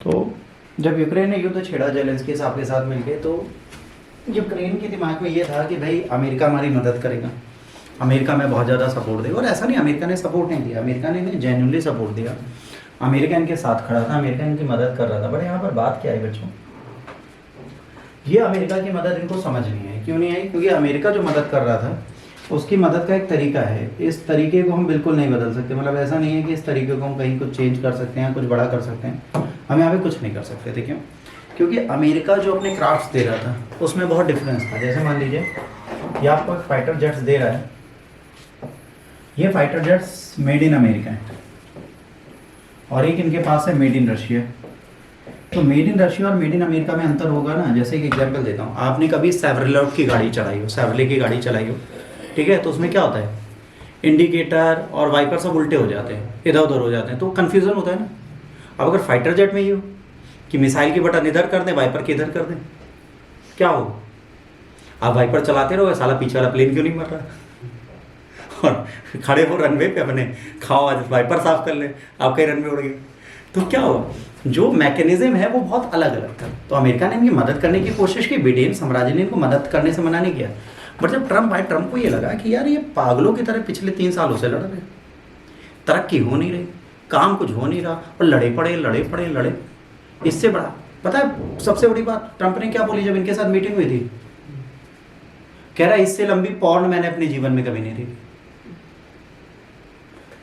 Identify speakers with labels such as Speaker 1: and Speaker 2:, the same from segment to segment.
Speaker 1: तो जब यूक्रेन ने युद्ध छेड़ा जेलेंस्की साहब के साथ मिलके, तो यूक्रेन के दिमाग में ये था कि भाई अमेरिका हमारी मदद करेगा, अमेरिका में बहुत ज़्यादा सपोर्ट देगा। और ऐसा नहीं अमेरिका ने सपोर्ट नहीं दिया, अमेरिका ने इन्हें जेन्युइनली सपोर्ट दिया, अमेरिका इनके साथ खड़ा था, अमेरिका इनकी मदद कर रहा था। बट यहाँ पर बात क्या है बच्चों, ये अमेरिका की मदद इनको समझ नहीं आई। क्यों नहीं आई? क्योंकि अमेरिका जो मदद कर रहा था उसकी मदद का एक तरीका है, इस तरीके को हम बिल्कुल नहीं बदल सकते। मतलब ऐसा नहीं है कि इस तरीके को हम कहीं कुछ चेंज कर सकते हैं, कुछ बड़ा कर सकते हैं। हम यहाँ पे कुछ नहीं कर सकते थे। क्यों? क्योंकि अमेरिका जो अपने क्राफ्ट्स दे रहा था उसमें बहुत डिफरेंस था। जैसे मान लीजिए ये आपको एक फाइटर जेट्स दे रहा है, ये fighter jets made in America है, और एक इनके पास है मेड इन रशिया। तो मेड इन रशिया और मेड इन अमेरिका में अंतर होगा ना। जैसे एक एग्जांपल देता हूँ, आपने कभी सेवरलेट की गाड़ी चलाई हो, सेवरले की गाड़ी चलाई हो, ठीक है, तो उसमें क्या होता है, इंडिकेटर और वाइपर सब उल्टे हो जाते हैं, इधर उधर हो जाते हैं, तो कन्फ्यूजन होता है ना। अब अगर फाइटर जेट में ये हो कि मिसाइल की बटन इधर कर दें, वाइपर के इधर कर दें, क्या हो, आप वाइपर चलाते रहो, साला पीछे वाला प्लेन क्यों नहीं मर रहा, और खड़े हो रनवे पे अपने, खाओ आज वाइपर साफ कर ले, आप कहीं रनवे उड़ गए, तो क्या हुआ, जो मैकेनिज्म है वो बहुत अलग अलग था। तो अमेरिका ने इनकी मदद करने की कोशिश की, ब्रिटेन साम्राज्य ने इनको मदद करने से मना नहीं किया। बट जब ट्रम्प आए, ट्रम्प को ये लगा कि यार ये पागलों की तरह पिछले 3 सालों से लड़ रहे, तरक्की हो नहीं रही, काम कुछ हो नहीं रहा, और लड़े पड़े। इससे बड़ा पता है सबसे बड़ी बात ट्रम्प ने क्या बोली जब इनके साथ मीटिंग हुई थी? कह रहा इससे लंबी पॉर्न मैंने अपने जीवन में कभी नहीं देखी।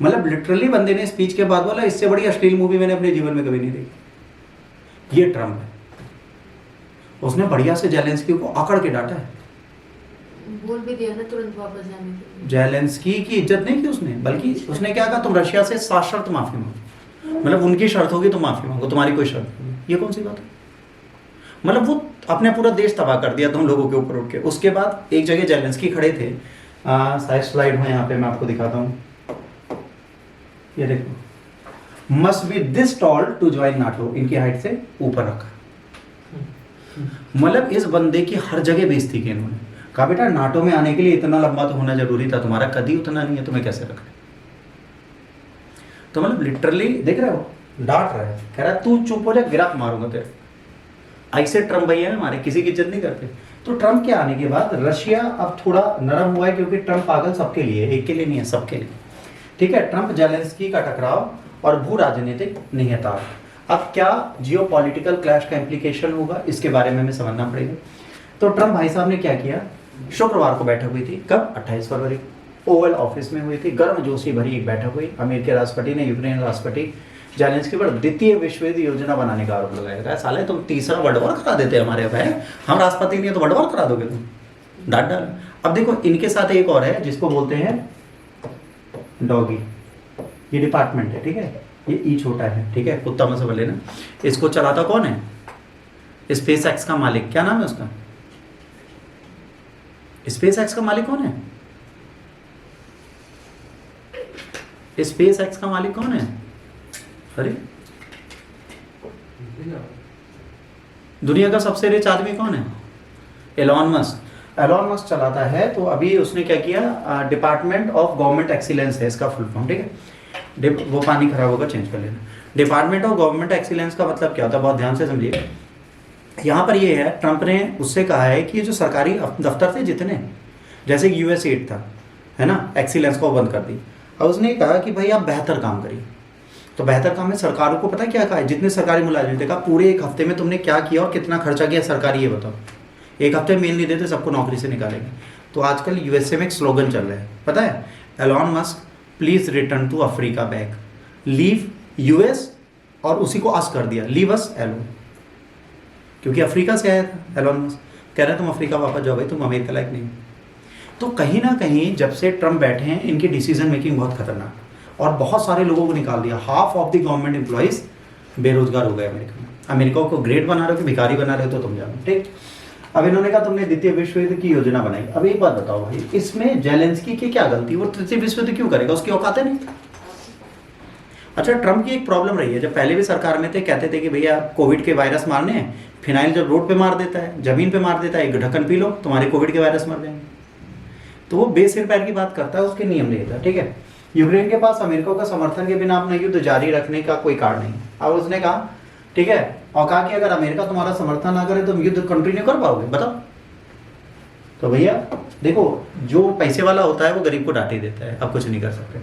Speaker 1: मतलब लिटरली बंदे ने स्पीच के बाद बोला इससे बड़ी अश्लील मूवी मैंने अपने जीवन में कभी नहीं देखी। ये ट्रम्प है, उसने बढ़िया से जेलेंस्की को अकड़ के डांटा है,
Speaker 2: बोल भी दिया ना तुरंत वापस जाने के लिए।
Speaker 1: जेलेंस्की की इज्जत नहीं की उसने, बल्कि उसने क्या कहा, तुम रशिया से साशर्त माफी मांगो, मतलब उनकी शर्त होगी तो माफी मांगो, तुम्हारी कोई शर्त नहीं। ये कौन सी बात है? मतलब वो अपने पूरा देश तबाह कर दिया तुम लोगों के ऊपर उठ के। उसके बाद एक जगह जेलेंस्की खड़े थे, साइड स्लाइड में यहाँ पे मैं आपको दिखाता हूँ, ये देखो, must be this tall to join NATO, इनकी हाइट से ऊपर रखा। मतलब इस बंदे की हर जगह बेइज्जती की इन्होंने, कहा बेटा नाटो में आने के लिए इतना लंबा तो होना जरूरी था, तुम्हारा कदी उतना नहीं है, तुम्हें कैसे रख रहे? तो मतलब लिटरली देख रहे हो, डांट रहा है, कह रहा है तू चुप हो जा, गिरा मारूंगा तेरे। ऐसे ट्रम्प भैया है हमारे, किसी की इज्जत नहीं करते। तो ट्रम्प के आने के बाद रशिया अब थोड़ा नरम हुआ है, क्योंकि ट्रम्प पागल सबके लिए, एक के लिए नहीं है, सबके लिए, ठीक है। ट्रम्प जेलेंस्की का टकराव और भू राजनीतिक निहितार्थ, अब क्या जियोपॉलिटिकल क्लैश का इम्प्लीकेशन होगा, इसके बारे में हमें समझना पड़ेगा। तो ट्रम्प भाई साहब ने क्या किया, शुक्रवार को बैठक हुई थी, कब, 28 फरवरी, ओवल ऑफिस में हुई थी, गर्मजोशी भरी एक बैठक हुई। अमेरिकी राष्ट्रपति ने यूक्रेन राष्ट्रपति जेलेंस्की पर द्वितीय विश्व युद्ध योजना बनाने का आरोप लगाया। साले तुम तीसरा वर्ल्ड वॉर करा देते हमारे भाई, हम राष्ट्रपति नहीं है तो वर्ल्ड वॉर करा दोगे तुम, डांट डाल। अब देखो इनके साथ एक और है जिसको बोलते हैं डॉगी, ये डिपार्टमेंट है, ठीक है, ये ई छोटा है, ठीक है, कुत्ता में से बोले ना। इसको चलाता कौन है? स्पेस एक्स का मालिक, क्या नाम है उसका? स्पेस एक्स का मालिक कौन है? स्पेस एक्स का मालिक कौन है? अरे दुनिया का सबसे रिच आदमी कौन है? Elon Musk. एलॉन मस्क चलाता है। तो अभी उसने क्या किया, डिपार्टमेंट ऑफ गवर्नमेंट एक्सीलेंस है इसका फुल फॉर्म, ठीक है। वो पानी खराब होगा, चेंज कर लेना। डिपार्टमेंट ऑफ गवर्नमेंट एक्सीलेंस का मतलब क्या होता है, बहुत ध्यान से समझिए। यहाँ पर ये है, ट्रंप ने उससे कहा है कि जो सरकारी दफ्तर थे जितने, जैसे यूएस एड था, है ना, एक्सीलेंस को बंद कर दी। अब उसने कहा कि भाई आप बेहतर काम करिए। तो बेहतर काम में सरकारों को पता है क्या कहा है, जितने सरकारी मुलाजिम थे, कहा पूरे एक हफ्ते में तुमने क्या किया और कितना खर्चा किया सरकारी, ये बताओ। एक हफ्ते मेल नहीं देते, सबको नौकरी से निकालेंगे। तो आजकल यूएसए में एक स्लोगन चल रहा है, पता है, Elon Musk please return to Africa back, leave US, और उसी को आस कर दिया, लीव अस एलोन, क्योंकि अफ्रीका से आया था एलॉन मस्क। कह रहे हैं तुम अफ्रीका वापस जाओ भाई, तुम अमेरिका लायक नहीं। तो कहीं ना कहीं जब से ट्रम्प बैठे हैं, इनकी डिसीजन मेकिंग बहुत खतरनाक, और बहुत सारे लोगों को निकाल दिया। Half of the government employees बेरोजगार हो गए अमेरिका में। अमेरिका को ग्रेट बना रहे हो कि भिखारी बना रहे हो, तो तुम जानो, ठीक। अब इन्होंने कहा तुमने द्वितीय विश्व युद्ध की योजना बनाई। अब एक बात बताओ भाई, इसमें जेलेंस्की की क्या गलती, वो तृतीय विश्व युद्ध क्यों करेगा, उसकी औकात है नहीं। अच्छा, ट्रम्प की एक प्रॉब्लम रही है, जब पहले भी सरकार में थे, कहते थे कि भैया कोविड के वायरस मारने हैं, फिनाइल जब रोड पे मार देता है, जमीन पे मार देता है, एक ढक्कन पी लो, तुम्हारे कोविड के वायरस मर जाएंगे। तो वो बेसिर पैर की बात करता है, उसके नियम नहीं था, ठीक है। यूक्रेन के पास अमेरिका का समर्थन के बिना अपना युद्ध जारी रखने का कोई कारण नहीं। अब उसने कहा ठीक है, और कहा कि अगर अमेरिका तुम्हारा समर्थन ना करे तो तुम युद्ध कंटिन्यू कर पाओगे, बताओ। तो भैया देखो, जो पैसे वाला होता है वो गरीब को डांट ही देता है, अब कुछ नहीं कर सकते।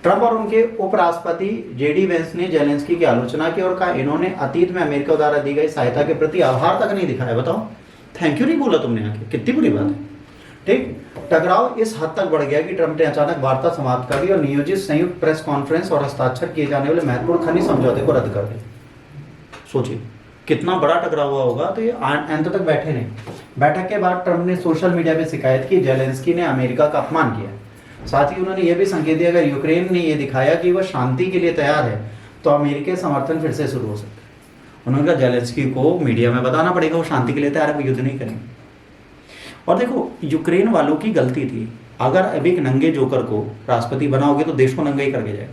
Speaker 1: ट्रंप और उनके उपराष्ट्रपति जेडी वेंस ने जेलेंस्की की आलोचना की और कहा इन्होंने अतीत में अमेरिका द्वारा दी गई सहायता के प्रति आभार तक नहीं दिखाया। बताओ, थैंक यू नहीं बोला तुमने आके, कितनी बुरी बात है। ठीक, टकराव इस हद तक बढ़ गया कि ट्रंप ने अचानक वार्ता समाप्त कर दी और नियोजित संयुक्त प्रेस कॉन्फ्रेंस और हस्ताक्षर किए जाने वाले महत्वपूर्ण खनिज समझौते को रद्द कर दिया। सोचिए कितना बड़ा टकराव हुआ होगा। तो ये अंत तक बैठे नहीं। बैठक के बाद ट्रंप ने सोशल मीडिया पे शिकायत की जेलेंस्की ने अमेरिका का अपमान किया। साथ ही उन्होंने ये भी संकेत दिया अगर यूक्रेन ने ये दिखाया कि वह शांति के लिए तैयार है तो अमेरिकी समर्थन फिर से शुरू हो सकता है। उन्होंने कहा जेलेंस्की को मीडिया में बताना पड़ेगा वो शांति के लिए तैयार है, वो युद्ध नहीं करेंगे। और देखो, यूक्रेन वालों की गलती थी। अगर अभी एक नंगे जोकर को राष्ट्रपति बनाओगे तो देश को नंगा ही करके जाएगा।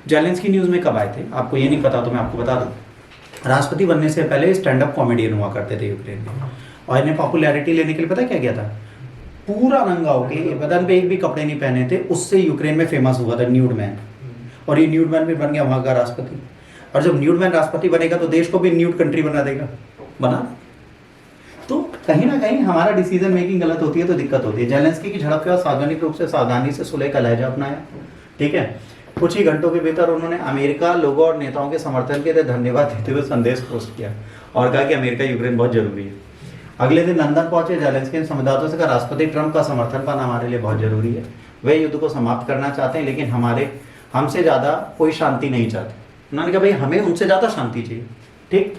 Speaker 1: जेलेंस्की न्यूज में कब आए थे आपको ये नहीं पता तो मैं आपको बता दूं, राष्ट्रपति बनने से पहले स्टैंड अप कॉमेडियन हुआ करते थे यूक्रेन में, और इन्हें पॉपुलैरिटी लेने के लिए पता क्या किया था, पूरा नंगा होके बदन पे एक भी कपड़े नहीं पहने थे, उससे यूक्रेन में फेमस हुआ था न्यूड मैन। और ये न्यूड मैन भी बन गया वहां का राष्ट्रपति। और जब न्यूड मैन राष्ट्रपति बनेगा तो देश को भी न्यूड कंट्री बना देगा, बना। तो कहीं ना कहीं हमारा डिसीजन मेकिंग गलत होती है तो दिक्कत होती है। जेलेंस्की की झड़प के बाद सार्वजनिक रूप से सावधानी से सुलह का लहजा अपनाया। ठीक है, कुछ ही घंटों के भीतर उन्होंने अमेरिका लोगों और नेताओं के समर्थन के लिए धन्यवाद देते हुए संदेश पोस्ट किया और कहा कि अमेरिका यूक्रेन बहुत जरूरी है। अगले दिन लंदन पहुंचे जेलेंस्की ने संवाददाताओं से कहा राष्ट्रपति ट्रंप का समर्थन पाना हमारे लिए बहुत जरूरी है। वे युद्ध को समाप्त करना चाहते हैं लेकिन हमसे ज्यादा कोई शांति नहीं चाहते। उन्होंने कहा भाई हमें उनसे ज्यादा शांति चाहिए। ठीक,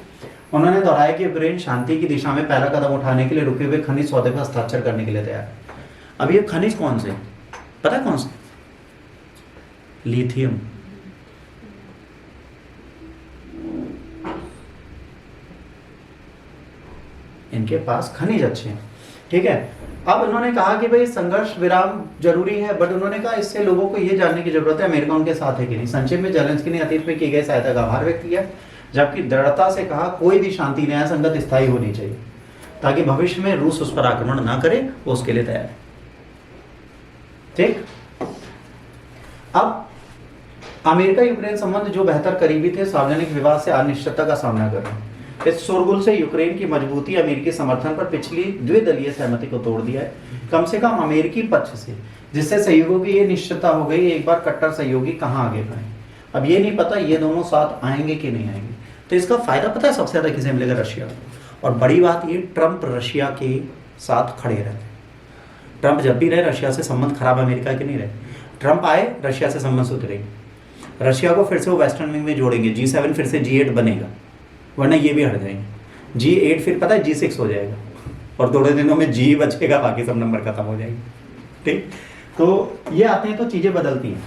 Speaker 1: उन्होंने दोहराया कि यूक्रेन शांति की दिशा में पहला कदम उठाने के लिए रुके हुए खनिज सौदे पर हस्ताक्षर करने के लिए तैयार है। अब ये खनिज कौन से, पता है कौन से? लिथियम। इनके पास खनिज अच्छे हैं। ठीक है, अब उन्होंने कहा कि भाई संघर्ष विराम जरूरी है, बट उन्होंने कहा इससे लोगों को यह जानने की जरूरत है अमेरिका उनके साथ है कि नहीं। संक्षेप में जेलेंस्की ने अतीत में की गई सहायता का आभार व्यक्त किया, जबकि दृढ़ता से कहा कोई भी शांति न्याय संगत स्थायी होनी चाहिए ताकि भविष्य में रूस उस पर आक्रमण ना करे, वो उसके लिए तैयार है। ठीक, अब अमेरिका यूक्रेन संबंध जो बेहतर करीबी थे सार्वजनिक विवाद से अनिश्चितता का सामना कर रहे हैं। इस शोरगुल से यूक्रेन की मजबूती अमेरिकी समर्थन पर पिछली द्विदलीय सहमति को तोड़ दिया है, कम से कम अमेरिकी पक्ष से, जिससे सहयोगों की ये निश्चितता हो गई एक बार कट्टर सहयोगी कहाँ आगे बढ़े। अब ये नहीं पता ये दोनों साथ आएंगे कि नहीं आएंगे। तो इसका फायदा पता है सबसे ज्यादा किसे मिलेगा? रशिया। और बड़ी बात ये, ट्रंप रशिया के साथ खड़े रहते। ट्रंप जब भी रहे रशिया से संबंध खराब अमेरिका के नहीं रहे। ट्रंप आए रशिया से संबंध सुधरेंगे, रशिया को फिर से वो वेस्टर्न विंग में जोड़ेंगे, G7 फिर से G8 बनेगा, वरना ये भी हट जाएंगे। G8 फिर पता है G6 हो जाएगा और थोड़े दिनों में G बचेगा, बाकी सब नंबर खत्म हो जाएंगे। ठीक, तो ये आते हैं तो चीजें बदलती हैं।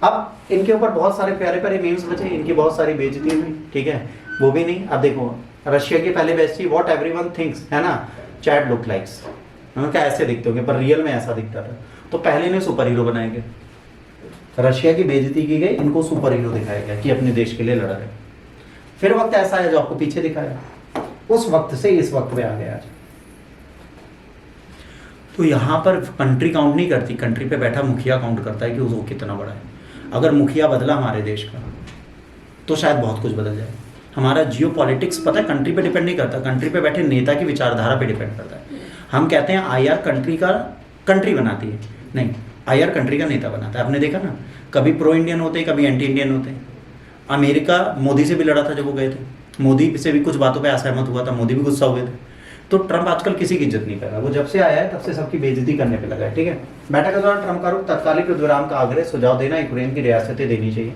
Speaker 1: अब इनके ऊपर बहुत सारे प्यारे प्यारे मीम्स बचे, इनकी बहुत सारी बेइज्जती हुई। ठीक है, वो भी नहीं। अब देखो रशिया के पहले बेस्ट थी व्हाट एवरीवन थिंक्स, है ना, चैट लुक लाइक्स, क्या ऐसे दिखते होंगे पर रियल में ऐसा दिखता था। तो पहले ने सुपर हीरो बनाए गए, रशिया की बेइज्जती की गई, इनको सुपर हीरो दिखाया गया कि अपने देश के लिए लड़ रहे। फिर वक्त ऐसा है जो आपको पीछे दिखाया, उस वक्त से इस वक्त में आ गया आज। तो यहाँ पर कंट्री काउंट नहीं करती, कंट्री पे बैठा मुखिया काउंट करता है कि वो कितना बड़ा है। अगर मुखिया बदला हमारे देश का तो शायद बहुत कुछ बदल जाए। हमारा जियो पॉलिटिक्स पता है कंट्री पे डिपेंड नहीं करता, कंट्री पे बैठे नेता की विचारधारा पे डिपेंड करता है। हम कहते हैं IR कंट्री का कंट्री बनाती है, नहीं, IR कंट्री का नेता बनाता है। आपने देखा ना, कभी प्रो इंडियन होते हैं, कभी एंटी इंडियन होते हैं। अमेरिका मोदी से भी लड़ा था जब वो गए थे, मोदी से भी कुछ बातों पे असहमत हुआ था, मोदी भी गुस्सा हुए थे। तो ट्रंप आजकल किसी की इज्जत नहीं कर रहा, वो जब से आया है तब से सबकी बेइज्जती करने पे लगा है। ठीक है, बैठक के दौरान ट्रंप का रुख तात्कालिक युद्ध विराम का आग्रह, सुझाव देना यूक्रेन की रियासतें देनी चाहिए,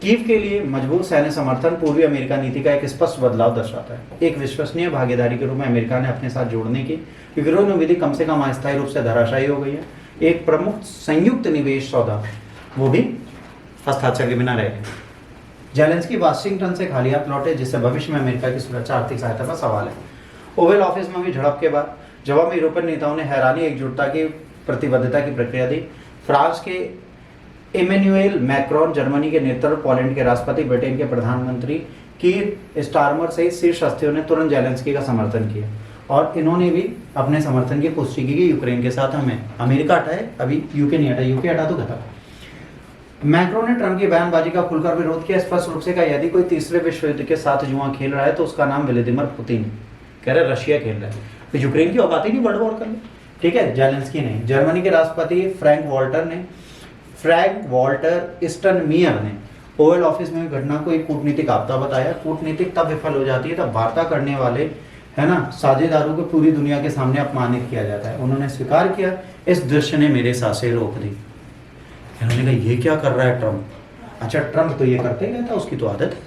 Speaker 1: कीव के लिए मजबूत सैन्य समर्थन पूर्वी अमेरिका नीति का एक स्पष्ट बदलाव दर्शाता है। एक विश्वसनीय भागीदारी के रूप में अमेरिका ने अपने साथ जोड़ने की यूक्रेन उम्मीद कम से कम अस्थायी रूप से धराशायी हो गई है। एक प्रमुख संयुक्त निवेश सौदा वो भी हस्ताक्षर के बिना रह गए। जेलेंस्की वाशिंगटन से खाली हाथ लौटे, जिससे भविष्य में अमेरिका की सुरक्षा आर्थिक सहायता का सवाल है। ओवल ऑफिस में हुई झड़प के बाद जवाब में यूरोपियन नेताओं ने हैरानी एकजुटता की प्रतिबद्धता की प्रक्रिया दी। फ्रांस के इमैनुएल मैक्रोन, जर्मनी के नेतृत्व, पोलैंड के राष्ट्रपति, ब्रिटेन के प्रधानमंत्री कीर स्टारमर सहित शीर्ष हस्तियों ने तुरंत जेलेंस्की का समर्थन किया और इन्होंने भी अपने समर्थन की पुष्टि की कि यूक्रेन के साथ हमें, अमेरिका हटाए, अभी यूके नहीं हटा, यूके हटा तो खत्म। मैक्रो ने ट्रम्प की बयानबाजी का खुलकर विरोध किया, स्पष्ट रूप से कहा यदि कोई तीसरे विश्व युद्ध के साथ जुआ खेल रहा है तो उसका नाम व्लादिमीर पुतिन, कह रहे रशिया खेल रहा है, तो यूक्रेन की औकात ही नहीं वर्ल्ड वॉर करने, ठीक है। जेलेंस्की ने, जर्मनी के राष्ट्रपति फ्रैंक वॉल्टर स्टनमियर ने ओवल ऑफिस में घटना को एक कूटनीतिक आपदा बताया। कूटनीतिक तब विफल हो जाती है तब वार्ता करने वाले, है ना, साझेदारों को पूरी दुनिया के सामने अपमानित किया जाता है। उन्होंने स्वीकार किया, इस दृश्य ने मेरे सांसें रोक दी। उन्होंने कहा ये क्या कर रहा है ट्रम्प? अच्छा, ट्रम्प तो ये करते ही रहता, उसकी तो आदत है,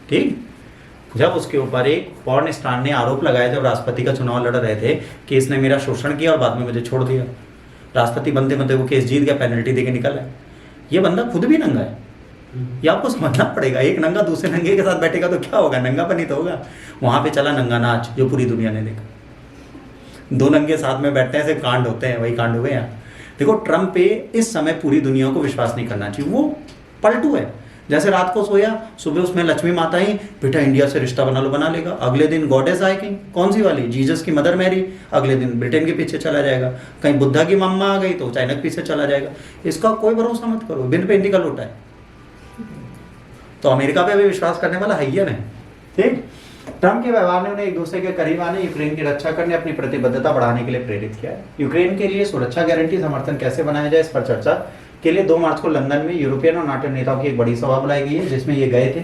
Speaker 1: ठीक। जब उसके ऊपर एक पॉर्न स्टार ने आरोप लगाया जब राष्ट्रपति का चुनाव लड़ रहे थे कि इसने मेरा शोषण किया और बाद में मुझे छोड़ दिया, राष्ट्रपति बनते बनते वो केस जीत गया, पेनल्टी देके निकल है। ये बंदा खुद भी नंगा है, ये आपको समझना पड़ेगा। एक नंगा दूसरे नंगे के साथ बैठेगा तो क्या होगा? नंगापन ही तो होगा। वहां पे चला नंगा नाच जो पूरी दुनिया ने देखा। दो नंगे साथ में बैठते हैं, ऐसे कांड होते हैं, वही कांड हुए हैं। देखो, ट्रम्प पे इस समय पूरी दुनिया को विश्वास नहीं करना चाहिए, वो पलटू है। जैसे रात को सोया, सुबह उसमें लक्ष्मी माता ही बेटा इंडिया से रिश्ता बना लो, बना लेगा। अगले दिन गॉडेस आई किंग, कौन सी वाली? जीसस की मदर मैरी। अगले दिन ब्रिटेन के पीछे चला जाएगा। कहीं बुद्धा की मम्मा आ गई तो चाइना के पीछे चला जाएगा। इसका कोई भरोसा मत करो, बिन पेंदी का लोटा है। तो अमेरिका पे भी विश्वास करने वाला हैयर है, ठीक। ट्रम्प के व्यवहार ने उन्हें एक दूसरे के करीब आने, यूक्रेन की रक्षा करने, अपनी प्रतिबद्धता बढ़ाने के लिए प्रेरित किया है। यूक्रेन के लिए सुरक्षा गारंटी समर्थन कैसे बनाया जाए, इस पर चर्चा के लिए 2 मार्च को लंदन में यूरोपियन और नाटो नेताओं की एक बड़ी सभा बुलाई गई है, जिसमें ये गए थे।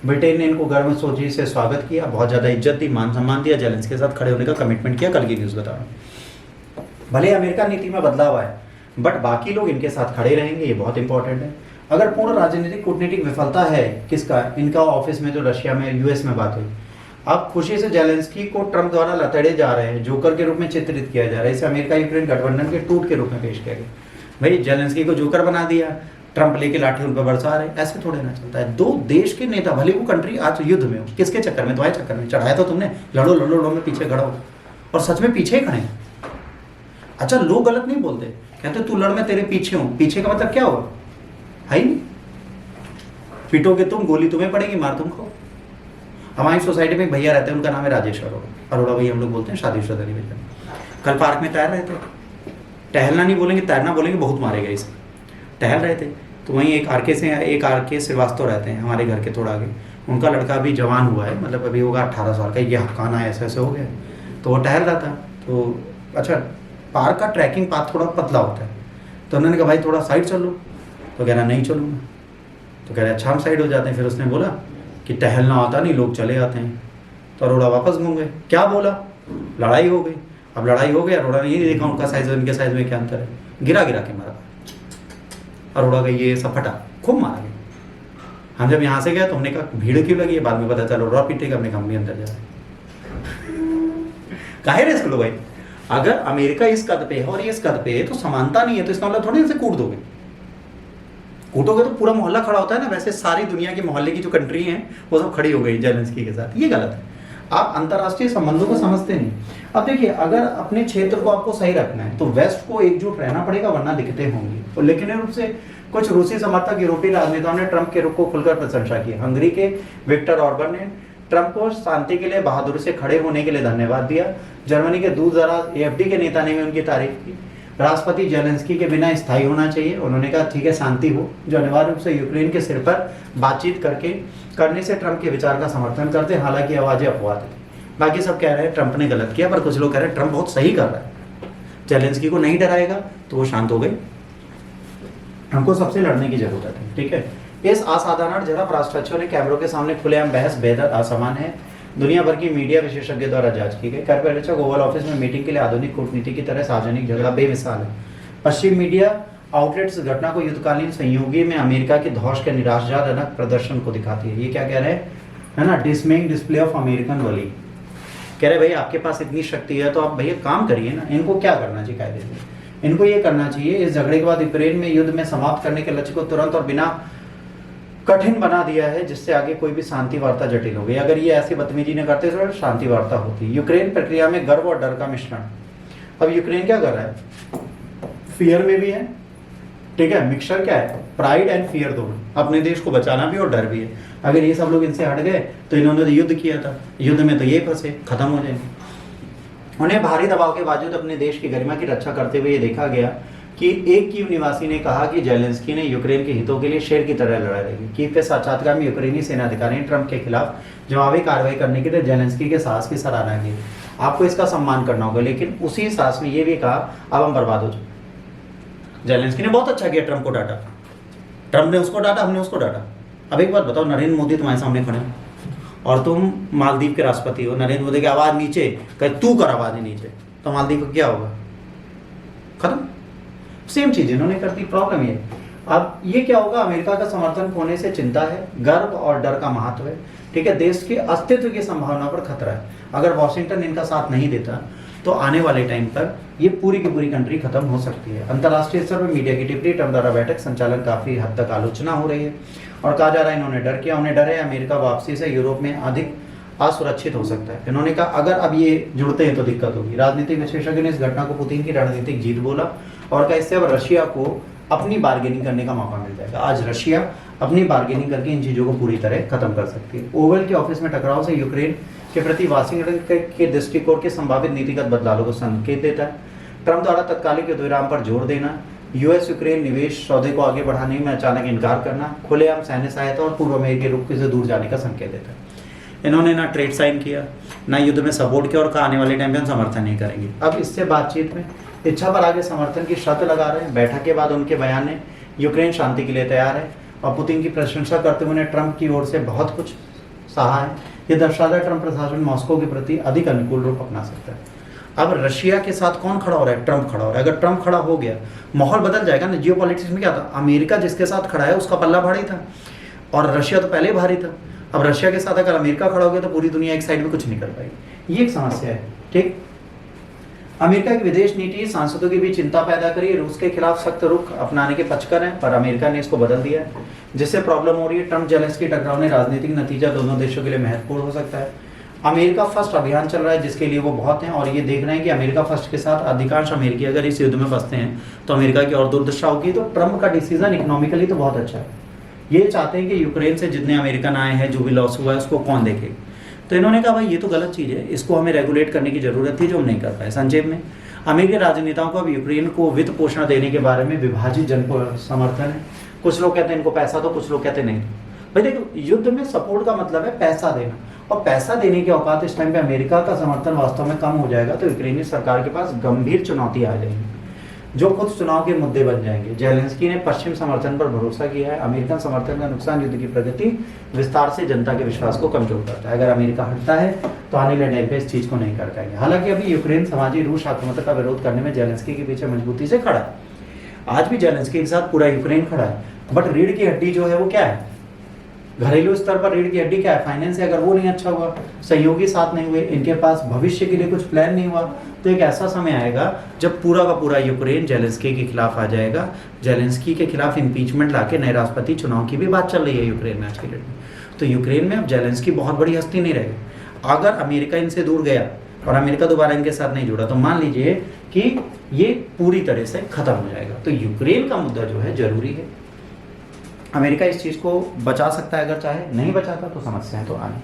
Speaker 1: ब्रिटेन ने इनको गर्म सोची से स्वागत किया, बहुत ज्यादा इज्जत दी, मान सम्मान दिया, जेलेंस्की के साथ खड़े होने का कमिटमेंट किया। कल की न्यूज बता रहा हूँ। भले अमेरिका नीति में बदलाव आए, बट बाकी लोग इनके साथ खड़े रहेंगे, ये बहुत इंपॉर्टेंट है। अगर पूर्ण राजनीतिक कूटनीतिक विफलता है किसका? इनका ऑफिस में जो रशिया में यूएस में बात हुई। अब खुशी से जेलेंस्की को ट्रम्प द्वारा लतेड़े जा रहे हैं, जोकर के रूप में चित्रित किया जा रहा है। इसे अमेरिका यूक्रेन गठबंधन के टूट के रूप में पेश किया गया। भाई जेलेंस्की को जोकर बना दिया, ट्रम्प लेके लाठी उन पर बरसा रहे, ऐसे थोड़े ना चलता है। दो देश के नेता, भले वो कंट्री आज युद्ध में हो, किसके चक्कर में? तुम्हारे चक्कर में चढ़ाया तो तुमने, लड़ो लड़ो लड़ो में पीछे खड़ा हो, और सच में पीछे ही खड़े हैं। अच्छा, लोग गलत नहीं बोलते, कहते तू लड़ मैं तेरे पीछे हूं। पीछे का मतलब क्या हुआ? है ही नहीं। पीटोगे तुम, गोली तुम्हें पड़ेगी, मार तुम खाओ। हमारी सोसाइटी में एक भैया रहते हैं, उनका नाम है राजेश अरोड़ा भैया, हम लोग बोलते हैं, शादीशुदा नहीं भैया। कल पार्क में तैर रहे थे, टहलना नहीं बोलेंगे, तैरना बोलेंगे, बहुत मारेगा इसे। टहल रहे थे तो वहीं एक आर के श्रीवास्तव रहते हैं हमारे घर के थोड़ा आगे। उनका लड़का अभी जवान हुआ है, मतलब अभी होगा 18 साल का, ये हक्काना ऐसे ऐसे हो गया। तो वो टहल रहा था, तो अच्छा पार्क का ट्रैकिंग पाथ थोड़ा पतला होता है, तो उन्होंने कहा भाई थोड़ा साइड चल लो, तो कह रहा नहीं चलूँगा। तो कह रहे अच्छा हम साइड हो जाते हैं। फिर उसने बोला कि टहलना आता नहीं, लोग चले आते हैं। तो अरोड़ा वापस घूम गए। क्या बोला? लड़ाई हो गई। अब लड़ाई हो गई, अरोड़ा ने ये देखा उनका साइज और इनके साइज में क्या अंतर है, गिरा गिरा के मारा। अरोड़ा का ये सब फटा, खूब मारा गया। हम जब यहाँ से गए तो हमने कहा भीड़ क्यों लगी है, बाद में पता चला अरोड़ा पीटेगा, हमने कहा हम भी अंदर जा रहे काहे रिस्क लो भाई। अगर अमेरिका इस कद पे है और ये इस कद पे है तो समानता नहीं है, तो इसका मतलब थोड़ी इसे कूट दोगे। कूटोगे तो पूरा मोहल्ला खड़ा होता है ना, वैसे सारी दुनिया के मोहल्ले की जो कंट्री हैं वो सब खड़ी हो गई जेलेंस्की के साथ। ये गलत है, आप अंतर्राष्ट्रीय संबंधों को समझते नहीं। अब देखिए, अगर अपने क्षेत्र को आपको सही रखना है तो वेस्ट को एकजुट रहना पड़ेगा, वरना दिक्कतें होंगी। और लेकिन रूप से कुछ रूसी समर्थक यूरोपीय राजनेताओं ने ट्रंप के रुख को खुलकर प्रशंसा की। हंगरी के विक्टर ऑर्बन ने ट्रंप को शांति के लिए बहादुरी से खड़े होने के लिए धन्यवाद दिया। जर्मनी के दूर दराज एएफडी के नेता ने भी उनकी तारीफ की। राष्ट्रपति जेलेंस्की के बिना स्थायी होना चाहिए। उन्होंने कहा ठीक है शांति हो, जो अनिवार्य रूप से यूक्रेन के सिर पर बातचीत करने से ट्रंप के विचार का समर्थन करते। हालांकि आवाजें अपवाद है, बाकी सब कह रहे हैं ट्रंप ने गलत किया, पर कुछ लोग कह रहे हैं ट्रंप बहुत सही कर रहा है। जेलेंस्की को नहीं डराएगा तो वो शांत हो गई। हमको सबसे लड़ने की जरूरत है, ठीक है। इस असाधारण झड़प राष्ट्राध्यक्षों ने कैमरों के सामने खुलेआम बहस बेहद असमान है। दुनिया भर की मीडिया विशेषज्ञ द्वारा जांच की गई। कार्यालय ओवल ऑफिस में मीटिंग के लिए आधुनिक कूटनीति की तरह सार्वजनिक झगड़ा बेमिसाल है। पश्चिम मीडिया आउटलेट्स घटना को युद्धकालीन संयोगी में अमेरिका की धौष के निराशाजनक प्रदर्शन को दिखाती है। ये क्या कह रहे हैं, है ना, डिसमेइंग डिस्प्ले ऑफ अमेरिकन वली। कह रहे भाई आपके पास इतनी शक्ति है तो आप भैया काम करिए ना। इनको क्या करना चाहिए कायदे में? इनको ये करना चाहिए इस झगड़े के बाद यूक्रेन में युद्ध में समाप्त करने के लक्ष्य को तुरंत और बिना कठिन बना दिया है, जिससे आगे कोई भी शांति वार्ता जटिल हो गई। अगर ये ऐसी बदतमीजी न करते तो शांति वार्ता होती। यूक्रेन प्रक्रिया में गर्व और डर का मिश्रण। अब यूक्रेन क्या कर रहा है, फियर में भी है, ठीक है, मिक्सचर क्या है, प्राइड एंड फियर दोनों। अपने देश को बचाना भी और डर भी है। अगर ये सब लोग इनसे हट गए तो इन्होंने तो युद्ध किया था, युद्ध में तो ये फंसे, खत्म हो जाएंगे। उन्हें भारी दबाव के बावजूद अपने देश की गरिमा की रक्षा करते हुए ये देखा गया कि एक कीव निवासी ने कहा कि जेलेंस्की ने यूक्रेन के हितों के लिए शेर की तरह लड़ा रहेगी। कीव के साक्षात्कार में यूक्रेनी सेना अधिकारी ने ट्रंप के खिलाफ जवाबी कार्रवाई करने के लिए जेलेंस्की के साहस की सराहना की। आपको इसका सम्मान करना होगा, लेकिन उसी साहस में ये भी कहा अब हम बर्बाद हो चुके। जेलेंस्की ने बहुत अच्छा किया, ट्रंप को डांटा, ट्रंप ने उसको डांटा, हमने उसको डांटा। अब एक बात बताओ, नरेंद्र मोदी तुम्हारे सामने खड़े हैं और तुम मालदीव के राष्ट्रपति हो, नरेंद्र मोदी की आवाज नीचे, कहे तू कर आवाज नीचे, तो मालदीव को क्या होगा? खत्म। सेम चीज इन्होंने कर दी। प्रॉब्लम ये, अब ये क्या होगा, अमेरिका का समर्थन खोने से चिंता है, गर्व और डर का महत्व है, ठीक है, देश के अस्तित्व की संभावना पर खतरा है। अगर वॉशिंगटन इनका साथ नहीं देता तो आने वाले टाइम पर ये पूरी की पूरी कंट्री खत्म हो सकती है। अंतर्राष्ट्रीय स्तर पर मीडिया की टिप्पणी, ट्रंप द्वारा बैठक संचालन काफी हद तक आलोचना हो रही है और कहा जा रहा है इन्होंने डर किया, उन्हें डर है अमेरिका वापसी से यूरोप में अधिक असुरक्षित हो सकता है। इन्होंने कहा अगर अब ये जुड़ते हैं तो दिक्कत होगी। राजनीतिक विशेषज्ञ ने इस घटना को पुतिन की रणनीतिक जीत बोला और कहा इससे अब रशिया को अपनी बार्गेनिंग करने का मौका मिल जाएगा। आज रशिया अपनी बार्गेनिंग करके इन चीजों को पूरी तरह खत्म कर सकती है। ओवल के ऑफिस में टकराव से यूक्रेन के प्रति वाशिंगटन के दृष्टिकोण के संभावित नीतिगत बदलावों को संकेत देता है। ट्रंप द्वारा तत्कालिक युद्ध विराम पर जोर देना, यूएस यूक्रेन निवेश सौदे को आगे बढ़ाने में अचानक इनकार करना, खुलेआम सैन्य सहायता और पूर्व अमेरिकी रुख से दूर जाने का संकेत देता है। इन्होंने ना ट्रेड साइन किया, ना युद्ध में सपोर्ट किया और कहा आने वाले टाइम में हम समर्थन नहीं करेंगे। अब इससे बातचीत में इच्छा पर आगे समर्थन की शर्त लगा रहे हैं। बैठक के बाद उनके बयान ने यूक्रेन शांति के लिए तैयार है और पुतिन की प्रशंसा करते हुए ट्रंप की ओर से बहुत कुछ सहा है। ये दर्शाता है ट्रंप प्रशासन मॉस्को के प्रति अधिक अनुकूल रूप अपना सकता है। अब रशिया के साथ कौन खड़ा हो रहा है? ट्रंप खड़ा हो रहा है। अगर ट्रंप खड़ा हो गया माहौल बदल जाएगा ना। जियोपॉलिटिक्स में क्या था, अमेरिका जिसके साथ खड़ा है उसका पल्ला भारी था और रशिया तो पहले भारी था। अब रशिया के साथ अगर अमेरिका खड़ा हो गया तो पूरी दुनिया एक साइड में कुछ नहीं कर पाएगी। ये एक समस्या है। ठीक, अमेरिका की विदेश नीति सांसदों की भी चिंता पैदा करी। रूस के खिलाफ सख्त रुख अपनाने के पक्षकर हैं, पर अमेरिका ने इसको बदल दिया है, जिससे प्रॉब्लम हो रही है। ट्रंप जेलेंस्की टकराव में राजनीतिक नतीजा दोनों देशों के लिए महत्वपूर्ण हो सकता है। अमेरिका फर्स्ट अभियान चल रहा है जिसके लिए वो बहुत हैं और ये देख रहे हैं कि अमेरिका फर्स्ट के साथ अधिकांश अमेरिकी अगर इस युद्ध में फंसते हैं तो अमेरिका की और दुर्दशा होगी। तो ट्रंप का डिसीजन इकोनॉमिकली तो बहुत अच्छा है। ये चाहते हैं कि यूक्रेन से जितने अमेरिकन आए हैं, जो भी लॉस हुआ है उसको कौन देखे। तो इन्होंने कहा भाई ये तो गलत चीज़ है, इसको हमें रेगुलेट करने की जरूरत थी जो हम नहीं कर पाए। संक्षेप में अमेरिकी राजनेताओं को अब यूक्रेन को वित्त पोषण देने के बारे में विभाजित जन समर्थन है। कुछ लोग कहते हैं इनको पैसा दो, कुछ लोग कहते हैं नहीं। भाई देखो, युद्ध में सपोर्ट का मतलब है पैसा देना, और पैसा देने के औकात इस टाइम पे अमेरिका का समर्थन वास्तव में कम हो जाएगा तो यूक्रेनी सरकार के पास गंभीर चुनौती आ जाएगी जो खुद चुनाव के मुद्दे बन जाएंगे। जेलेंस्की ने पश्चिम समर्थन पर भरोसा किया है। अमेरिकन समर्थन का नुकसान युद्ध की प्रगति विस्तार से जनता के विश्वास को कमजोर करता है। अगर अमेरिका हटता है तो आने वाले टाइम पे इस चीज को नहीं कर पाएंगे। हालांकि अभी यूक्रेन समाजी रूस आक्रमण का विरोध करने में जेलेंस्की के पीछे मजबूती से खड़ा है। आज भी जेलेंस्की के साथ पूरा यूक्रेन खड़ा है, बट रीढ़ की हड्डी जो है वो क्या है? घरेलू स्तर पर रीढ़ की हड्डी क्या है? फाइनेंस है। अगर वो नहीं अच्छा हुआ, सहयोगी साथ नहीं हुए, इनके पास भविष्य के लिए कुछ प्लान नहीं हुआ, तो एक ऐसा समय आएगा जब पूरा का पूरा यूक्रेन जेलेंस्की के खिलाफ आ जाएगा। जेलेंस्की के खिलाफ इम्पीचमेंट लाके नए राष्ट्रपति चुनाव की भी बात चल रही है यूक्रेन में आज के डेट में। तो यूक्रेन में अब जेलेंस्की बहुत बड़ी हस्ती नहीं रहेगी। अगर अमेरिका इनसे दूर गया और अमेरिका दोबारा इनके साथ नहीं जुड़ा तो मान लीजिए कि ये पूरी तरह से खत्म हो जाएगा। तो यूक्रेन का मुद्दा जो है जरूरी है। अमेरिका इस चीज़ को बचा सकता है अगर चाहे, नहीं बचाता तो समस्याएं तो आनी।